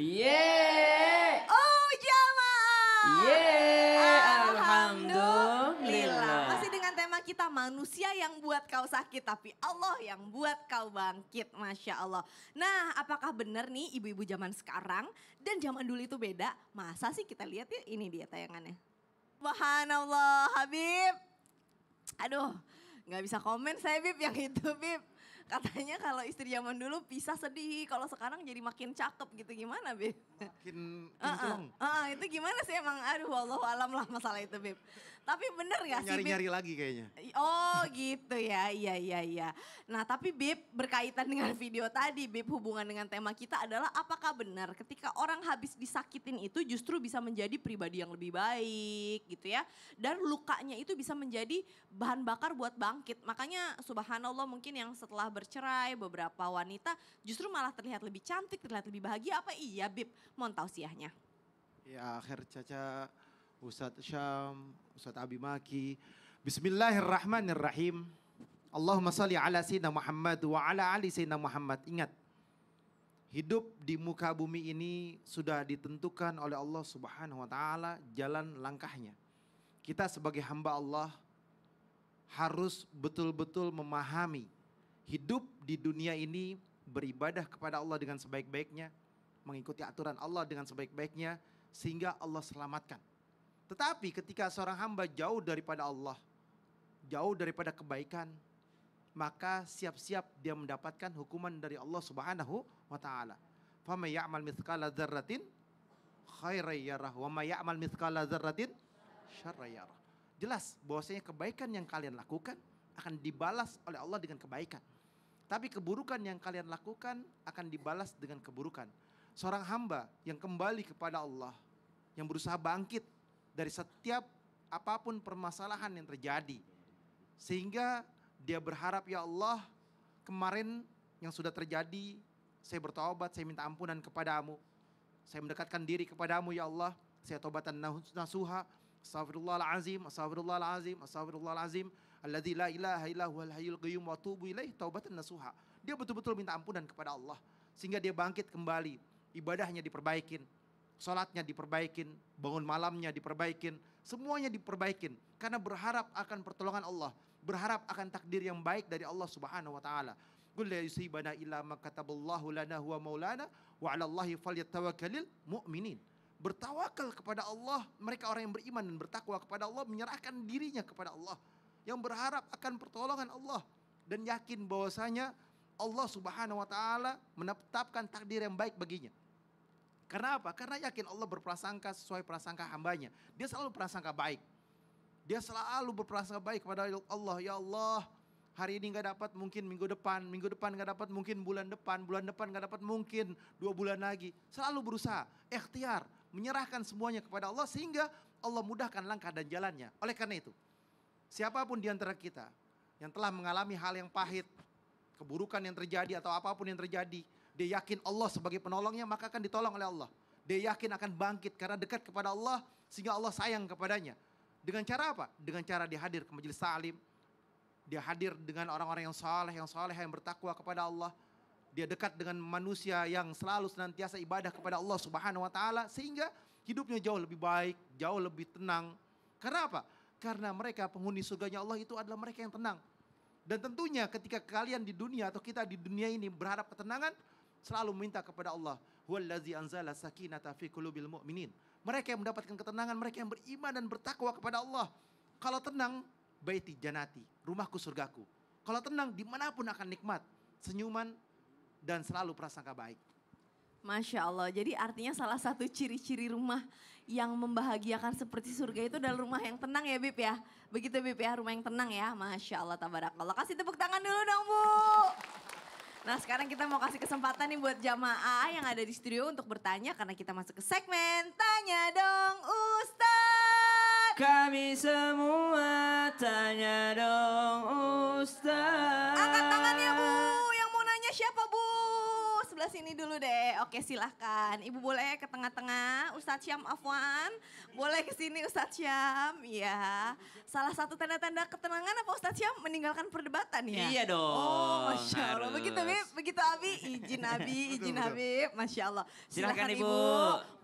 Yeay. Oh jamaah. Yeay. Alhamdulillah. Masih dengan tema kita manusia yang buat kau sakit tapi Allah yang buat kau bangkit. Masya Allah. Nah apakah benar nih ibu-ibu zaman sekarang dan zaman dulu itu beda? Masa sih kita lihat ya ini dia tayangannya. Subhanallah Habib. Aduh gak bisa komen saya Bib yang itu Bib. Katanya kalau istri zaman dulu pisah sedih, kalau sekarang jadi makin cakep gitu gimana Bib? Makin kinclong. Itu gimana sih emang aduh wallahu alam lah masalah itu Bib. Tapi bener gak sih Bib? Nyari-nyari lagi kayaknya. Oh gitu ya, iya. Nah tapi Bib berkaitan dengan video tadi Bib hubungan dengan tema kita adalah apakah benar ketika orang habis disakitin itu justru bisa menjadi pribadi yang lebih baik gitu ya. Dan lukanya itu bisa menjadi bahan bakar buat bangkit. Makanya subhanallah mungkin yang setelah bercerai beberapa wanita justru malah terlihat lebih cantik, terlihat lebih bahagia. Apa iya Bib? Mohon tausiahnya. Ya akhir Caca, Ustadz Syam, Ustadz Abi Maki. Bismillahirrahmanirrahim. Allahumma salli ala Sayyidina Muhammad wa ala ali Sayyidina Muhammad. Ingat, hidup di muka bumi ini sudah ditentukan oleh Allah Subhanahu wa taala jalan langkahnya. Kita sebagai hamba Allah harus betul-betul memahami hidup di dunia ini beribadah kepada Allah dengan sebaik-baiknya, mengikuti aturan Allah dengan sebaik-baiknya sehingga Allah selamatkan. Tetapi ketika seorang hamba jauh daripada Allah, jauh daripada kebaikan, maka siap-siap dia mendapatkan hukuman dari Allah Subhanahu wa taala. Faman ya'mal mithqala dzarratin khairan yarah wa may ya'mal mithqala dzarratin syarran yarah. Jelas bahwasanya kebaikan yang kalian lakukan akan dibalas oleh Allah dengan kebaikan. Tapi keburukan yang kalian lakukan akan dibalas dengan keburukan. Seorang hamba yang kembali kepada Allah, yang berusaha bangkit dari setiap apapun permasalahan yang terjadi. Sehingga dia berharap ya Allah kemarin yang sudah terjadi saya bertaubat, saya minta ampunan kepadamu. Saya mendekatkan diri kepadamu ya Allah, saya taubatan nasuha. Astaghfirullahalazim, astaghfirullahalazim, astaghfirullahalazim. Alladzi la ilaha illa huwal hayyul qayyum wa atubu ilaih taubatan nasuha. Dia betul-betul minta ampunan kepada Allah sehingga dia bangkit kembali, ibadahnya diperbaikin, salatnya diperbaikin, bangun malamnya diperbaikin, semuanya diperbaikin karena berharap akan pertolongan Allah, berharap akan takdir yang baik dari Allah Subhanahu wa taala. Qul la yusibana illa ma kataballahu lana huwa maulana wa 'alallahi falyatawakkalul mu'minin. Bertawakal kepada Allah, mereka orang yang beriman dan bertakwa kepada Allah, menyerahkan dirinya kepada Allah, yang berharap akan pertolongan Allah dan yakin bahwasanya Allah Subhanahu wa taala menetapkan takdir yang baik baginya. Karena apa? Karena yakin Allah berprasangka sesuai prasangka hambanya. Dia selalu prasangka baik. Dia selalu berprasangka baik kepada Allah. Ya Allah, hari ini gak dapat mungkin minggu depan gak dapat mungkin bulan depan gak dapat mungkin 2 bulan lagi. Selalu berusaha, ikhtiar, menyerahkan semuanya kepada Allah sehingga Allah mudahkan langkah dan jalannya. Oleh karena itu, siapapun di antara kita yang telah mengalami hal yang pahit, keburukan yang terjadi atau apapun yang terjadi, dia yakin Allah sebagai penolongnya maka akan ditolong oleh Allah. Dia yakin akan bangkit karena dekat kepada Allah sehingga Allah sayang kepadanya. Dengan cara apa? Dengan cara dia hadir ke majelis ta'lim. Dia hadir dengan orang-orang yang saleh, yang bertakwa kepada Allah. Dia dekat dengan manusia yang selalu senantiasa ibadah kepada Allah Subhanahu wa taala sehingga hidupnya jauh lebih baik, jauh lebih tenang. Karena apa? Karena mereka penghuni surganya Allah itu adalah mereka yang tenang. Dan tentunya ketika kalian di dunia atau kita di dunia ini berharap ketenangan, selalu minta kepada Allah. Huwallazi anzala sakinata fi qulubil mu'minin. Mereka yang mendapatkan ketenangan, mereka yang beriman dan bertakwa kepada Allah. Kalau tenang, baiti janati, rumahku surgaku. Kalau tenang, dimanapun akan nikmat, senyuman dan selalu prasangka baik. Masya Allah, jadi artinya salah satu ciri-ciri rumah yang membahagiakan seperti surga itu adalah rumah yang tenang ya Bib ya. Begitu Bib ya, rumah yang tenang ya. Masya Allah, tabarakallah. Kasih tepuk tangan dulu dong Bu. Nah sekarang kita mau kasih kesempatan nih buat jamaah yang ada di studio untuk bertanya. Karena kita masuk ke segmen Tanya Dong Ustadz. Kami semua tanya dong Ustaz. Angkat tangannya Bu, yang mau nanya siapa Bu? Sebelah sini. sini dulu deh. Oke, silahkan. Ibu boleh ke tengah-tengah. Ustadz Syam Afwan. Boleh ke sini Ustadz Syam. Ya. Salah satu tanda-tanda ketenangan apa Ustadz Syam? Meninggalkan perdebatan ya? Iya dong. Oh, Masya Allah. harus. Begitu Bib, begitu Abi. Izin Abi, izin Habib. Masya Allah. Silakan, Ibu.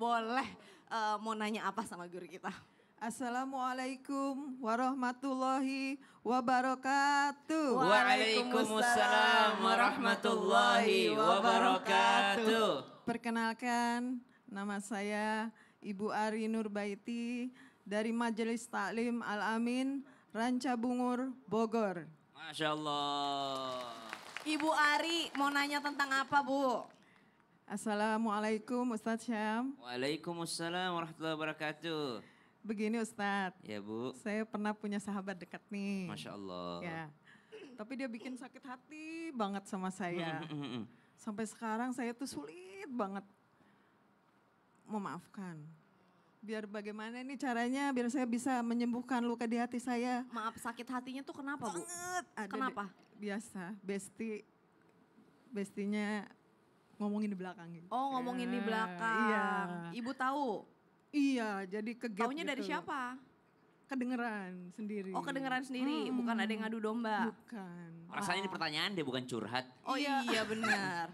Boleh mau nanya apa sama guru kita? Assalamualaikum warahmatullahi wabarakatuh. Waalaikumsalam warahmatullahi wabarakatuh. Perkenalkan, nama saya Ibu Ari Nurbaiti dari Majelis Taklim Al-Amin, Ranca Bungur, Bogor. Masya Allah. Ibu Ari mau nanya tentang apa Bu? Assalamualaikum Ustadz Syam. Waalaikumsalam warahmatullahi wabarakatuh. Begini Ustadz, Ya Bu. saya pernah punya sahabat dekat nih. Masya Allah. Ya, tapi dia bikin sakit hati banget sama saya. Sampai sekarang saya tuh sulit banget memaafkan. Biar bagaimana nih caranya biar saya bisa menyembuhkan luka di hati saya. Maaf sakit hatinya tuh kenapa Bu? Ada Kenapa? biasa, bestinya ngomongin di belakang gitu. Oh ngomongin di belakang. Iya. Ibu tahu? Iya, jadi kegep Taunya dari gitu. siapa? Kedengeran sendiri. Oh kedengeran sendiri, bukan ada yang ngadu domba. Bukan. Rasanya ini pertanyaan dia bukan curhat. Oh iya benar.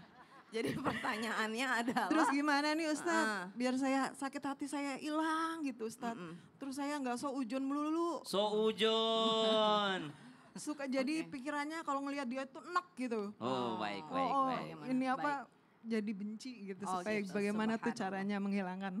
Jadi pertanyaannya adalah. Terus gimana nih Ah. Ustadz? Biar saya sakit hati saya hilang gitu Ustadz. Terus saya nggak so ujon melulu. So ujon. Suka jadi pikirannya kalau ngelihat dia tuh enak gitu. Oh baik baik oh, baik. ini apa? Jadi benci gitu Oh, supaya gitu. bagaimana tuh Subhanallah. caranya menghilangkan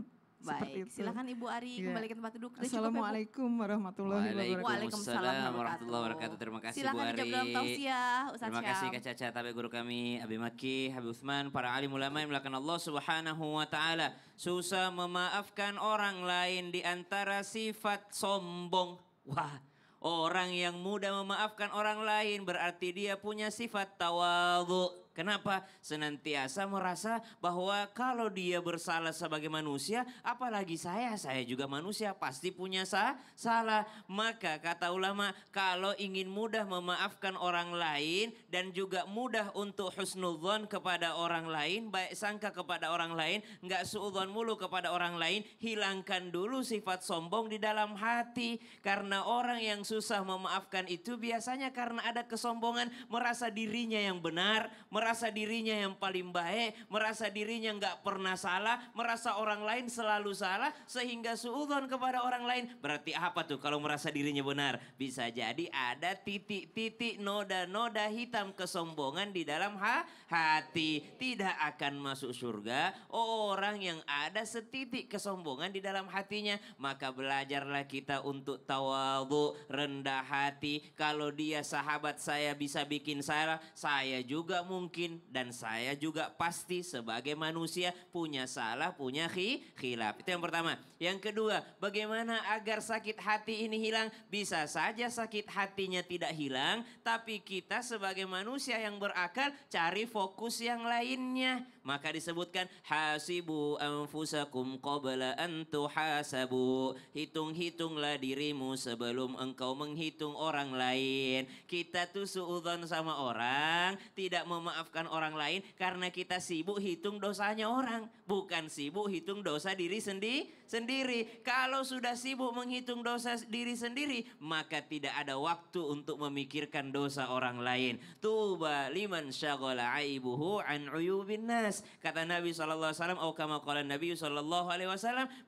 seperti Baik, itu. silakan Ibu Ari Iya. kembali ke tempat duduk. Udah cukup ya, Bu? Assalamualaikum warahmatullahi wabarakatuh. Waalaikumsalam warahmatullahi wabarakatuh. Terima kasih Bu Silakan Ari. dijawab dalam tausiah Ustaz Terima kasih Syam. Kak Caca, tabe guru kami, Abi Maki, Habib Utsman, para alim ulama yang melakukan Allah Subhanahu wa taala. Susah memaafkan orang lain di antara sifat sombong. Wah, orang yang mudah memaafkan orang lain berarti dia punya sifat tawadhu. Kenapa? Senantiasa merasa bahwa kalau dia bersalah sebagai manusia, apalagi saya juga manusia, pasti punya salah. Maka kata ulama, kalau ingin mudah memaafkan orang lain dan juga mudah untuk husnudzon kepada orang lain, baik sangka kepada orang lain, nggak suudzon mulu kepada orang lain, hilangkan dulu sifat sombong di dalam hati. Karena orang yang susah memaafkan itu biasanya karena ada kesombongan, merasa dirinya yang benar, merasa dirinya yang paling baik, merasa dirinya nggak pernah salah, merasa orang lain selalu salah, sehingga suudzon kepada orang lain. Berarti apa tuh kalau merasa dirinya benar? Bisa jadi ada titik-titik noda-noda hitam kesombongan di dalam hati. Tidak akan masuk surga orang yang ada setitik kesombongan di dalam hatinya. Maka belajarlah kita untuk tawadhu, rendah hati. Kalau dia sahabat saya bisa bikin salah, saya juga mungkin dan saya juga pasti sebagai manusia punya salah, punya khilaf. Itu yang pertama. Yang kedua, bagaimana agar sakit hati ini hilang? Bisa saja sakit hatinya tidak hilang, tapi kita sebagai manusia yang berakal cari fokus yang lainnya. Maka disebutkan hasibu anfusakum qabla an tuhasabu. Hitung-hitunglah dirimu sebelum engkau menghitung orang lain. Kita tuh suudzon sama orang, tidak memaafkan orang lain karena kita sibuk hitung dosanya orang, bukan sibuk hitung dosa diri sendiri. Kalau sudah sibuk menghitung dosa diri sendiri, maka tidak ada waktu untuk memikirkan dosa orang lain. Tuba liman syaghala aibuhu an uyubin nas. Kata Nabi SAW, atau kama qala Nabi SAW,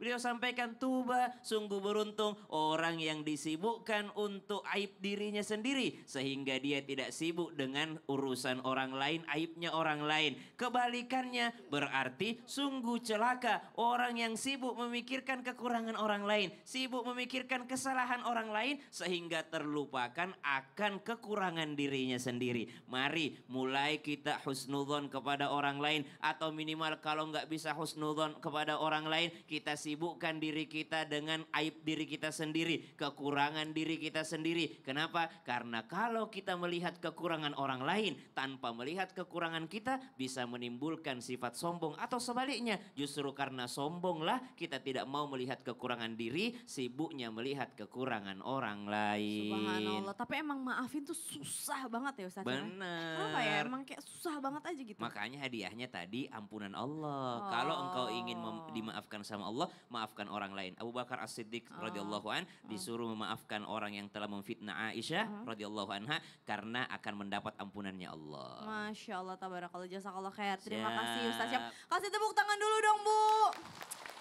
beliau sampaikan tuba, sungguh beruntung orang yang disibukkan untuk aib dirinya sendiri, sehingga dia tidak sibuk dengan urusan orang lain, aibnya orang lain. Kebalikannya berarti sungguh celaka orang yang sibuk memikirkan kekurangan orang lain, sibuk memikirkan kesalahan orang lain, sehingga terlupakan akan kekurangan dirinya sendiri. Mari mulai kita husnudzon kepada orang lain, atau minimal kalau nggak bisa husnudzon kepada orang lain, kita sibukkan diri kita dengan aib diri kita sendiri, kekurangan diri kita sendiri. Kenapa? Karena kalau kita melihat kekurangan orang lain tanpa melihat kekurangan kita, bisa menimbulkan sifat sombong, atau sebaliknya justru karena sombonglah kita tidak tidak mau melihat kekurangan diri, sibuknya melihat kekurangan orang lain. Subhanallah, tapi emang maafin tuh susah banget ya Ustaz. Kenapa ya? Bener. Emang kayak susah banget aja gitu. Makanya hadiahnya tadi ampunan Allah. Oh. Kalau engkau ingin dimaafkan sama Allah, maafkan orang lain. Abu Bakar As-Siddiq radhiyallahu an disuruh memaafkan orang yang telah memfitnah Aisyah radhiyallahu anha karena akan mendapat ampunannya Allah. Masya Allah, tabarakallah, jazakallah khair. Terima Siap. kasih Ustaz Syam. Kasih tepuk tangan dulu dong Bu.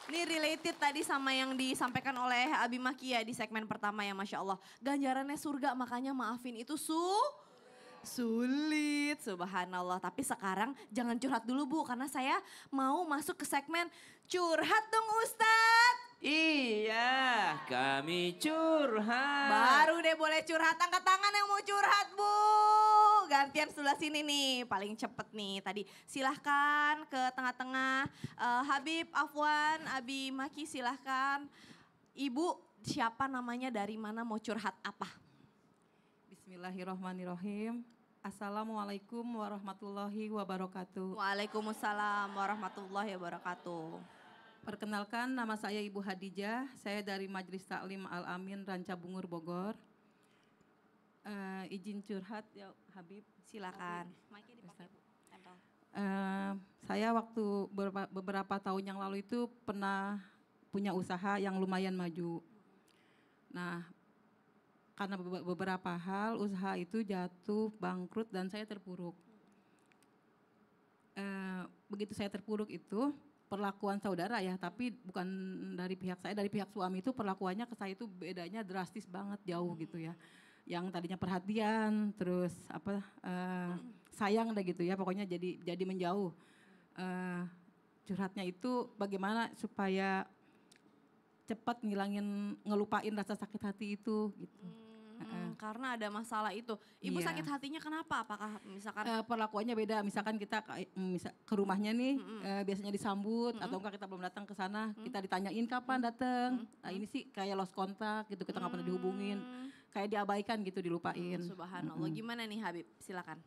Ini related tadi sama yang disampaikan oleh Abi Maki ya di segmen pertama ya, Masya Allah. Ganjarannya surga, makanya maafin itu sulit, subhanallah. Tapi sekarang jangan curhat dulu Bu, karena saya mau masuk ke segmen curhat dong Ustadz. Iya, kami curhat. Baru deh boleh curhat, angkat tangan yang mau curhat Bu. Gantian sebelah sini nih, paling cepet nih. Tadi silahkan ke tengah-tengah. Habib, Afwan, Abi Maki silahkan. Ibu siapa namanya, dari mana, mau curhat apa? Bismillahirrahmanirrahim. Assalamualaikum warahmatullahi wabarakatuh. Waalaikumsalam warahmatullahi wabarakatuh. Perkenalkan, nama saya Ibu Hadijah. Saya dari Majelis Taklim Al-Amin Ranca Bungur Bogor. Izin curhat ya Habib. Silakan. Saya waktu beberapa tahun yang lalu itu pernah punya usaha yang lumayan maju. Nah, karena beberapa hal usaha itu jatuh, bangkrut, dan saya terpuruk. Begitu saya terpuruk itu, perlakuan saudara ya, tapi bukan dari pihak saya, dari pihak suami itu perlakuannya ke saya itu bedanya drastis banget, jauh gitu ya. Yang tadinya perhatian, terus sayang deh gitu ya, pokoknya jadi menjauh. Curhatnya itu bagaimana supaya cepat ngelupain rasa sakit hati itu gitu. Karena ada masalah itu. Ibu Iya. sakit hatinya kenapa? Apakah misalkan Perlakuannya beda, misalkan kita ke rumahnya nih biasanya disambut atau enggak kita belum datang ke sana, kita ditanyain kapan datang. Nah, ini sih kayak lost kontak gitu, kita nggak pernah dihubungin, kayak diabaikan gitu, dilupain. Subhanallah. Gimana nih Habib? Silakan.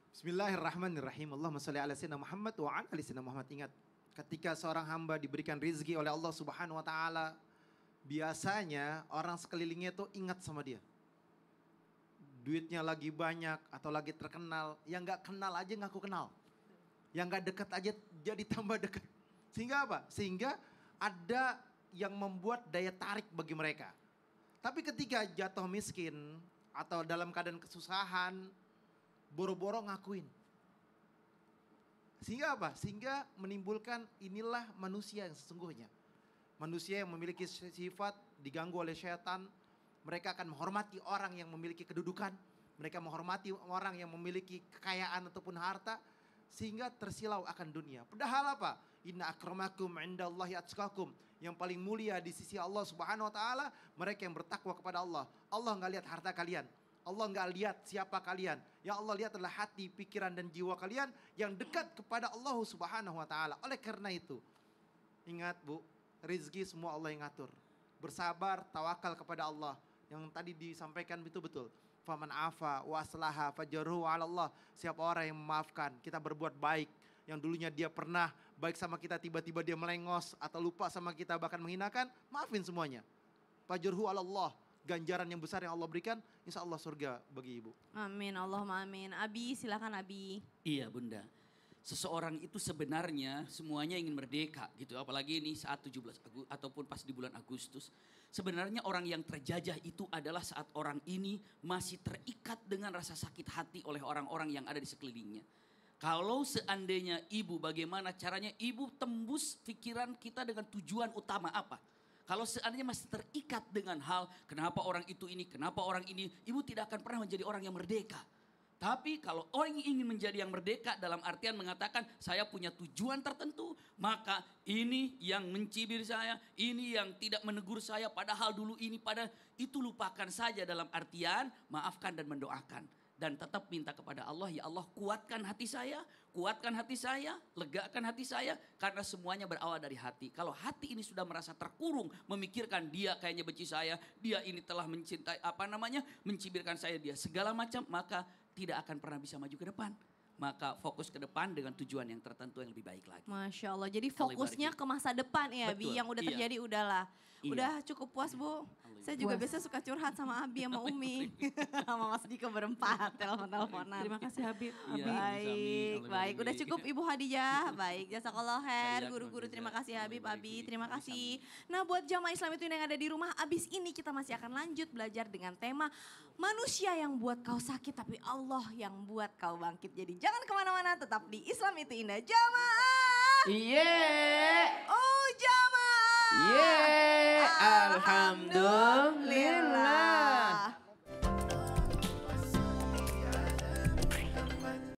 Bismillahirrahmanirrahim. Allahumma sholli ala sayyidina Muhammad wa ala ali sayyidina Muhammad. Ingat, ketika seorang hamba diberikan rizki oleh Allah Subhanahu wa taala, biasanya orang sekelilingnya tuh ingat sama dia. Duitnya lagi banyak atau lagi terkenal, yang nggak kenal aja ngaku kenal. Yang nggak dekat aja jadi tambah dekat. Sehingga apa? Sehingga ada yang membuat daya tarik bagi mereka. Tapi ketika jatuh miskin atau dalam keadaan kesusahan, boro-boro ngakuin. Sehingga apa? Sehingga menimbulkan inilah manusia yang sesungguhnya. Manusia yang memiliki sifat diganggu oleh syaitan. Mereka akan menghormati orang yang memiliki kedudukan. Mereka menghormati orang yang memiliki kekayaan ataupun harta. Sehingga tersilau akan dunia. Padahal apa? Inna akramakum indallahi atqakum. Yang paling mulia di sisi Allah Subhanahu wa taala, mereka yang bertakwa kepada Allah. Allah enggak lihat harta kalian. Allah enggak lihat siapa kalian. Yang Allah lihat adalah hati, pikiran dan jiwa kalian yang dekat kepada Allah Subhanahu wa taala. Oleh karena itu, ingat Bu, rezeki semua Allah yang ngatur. Bersabar, tawakal kepada Allah. Yang tadi disampaikan itu betul. Faman afa wa aslaha fajruhu 'ala Allah. Siapa orang yang memaafkan, kita berbuat baik. Yang dulunya dia pernah baik sama kita, tiba-tiba dia melengos atau lupa sama kita bahkan menghinakan, maafin semuanya. Fajruhu 'ala Allah. Ganjaran yang besar yang Allah berikan, insya Allah surga bagi ibu. Amin, Allahumma amin. Abi, silakan Abi. Iya Bunda, seseorang itu sebenarnya semuanya ingin merdeka gitu. Apalagi ini saat 17 Agustus ataupun pas di bulan Agustus. Sebenarnya orang yang terjajah itu adalah saat orang ini masih terikat dengan rasa sakit hati oleh orang-orang yang ada di sekelilingnya. Kalau seandainya ibu, bagaimana caranya ibu tembus pikiran kita dengan tujuan utama apa? Kalau seandainya masih terikat dengan hal kenapa orang itu ini, kenapa orang ini, ibu tidak akan pernah menjadi orang yang merdeka. Tapi kalau orang ingin menjadi yang merdeka dalam artian mengatakan saya punya tujuan tertentu, maka ini yang mencibir saya, ini yang tidak menegur saya, padahal dulu ini pada itu lupakan saja dalam artian maafkan dan mendoakan. Dan tetap minta kepada Allah, ya Allah kuatkan hati saya, legakan hati saya, karena semuanya berawal dari hati. Kalau hati ini sudah merasa terkurung, memikirkan dia kayaknya benci saya, dia ini telah mencintai mencibirkan saya, dia segala macam, maka tidak akan pernah bisa maju ke depan. maka fokus ke depan dengan tujuan yang tertentu yang lebih baik lagi. Masya Allah, jadi Kali fokusnya barbecue. ke masa depan ya Bi, Betul, yang udah iya. terjadi udahlah. Iya. Udah cukup puas Bu. Saya juga Puas. biasa suka curhat sama Abi sama Umi. Sama Mas Dika berempat, telepon-teleponan. Terima kasih Habib. Iya. Baik, Amin. baik. Udah Amin. cukup Ibu Hadijah. Baik, jazakallah khair. Baik, Guru-guru Jazakallah terima kasih khair. Habib, Baik, Abi. baik, Terima baik. kasih. Nah buat jamaah Islam itu yang ada di rumah, abis ini kita masih akan lanjut belajar dengan tema manusia yang buat kau sakit tapi Allah yang buat kau bangkit. Jadi jangan kemana-mana, tetap di Islam itu indah. Jamaah! Iya. Oh jamaah! Iya. Alhamdulillah.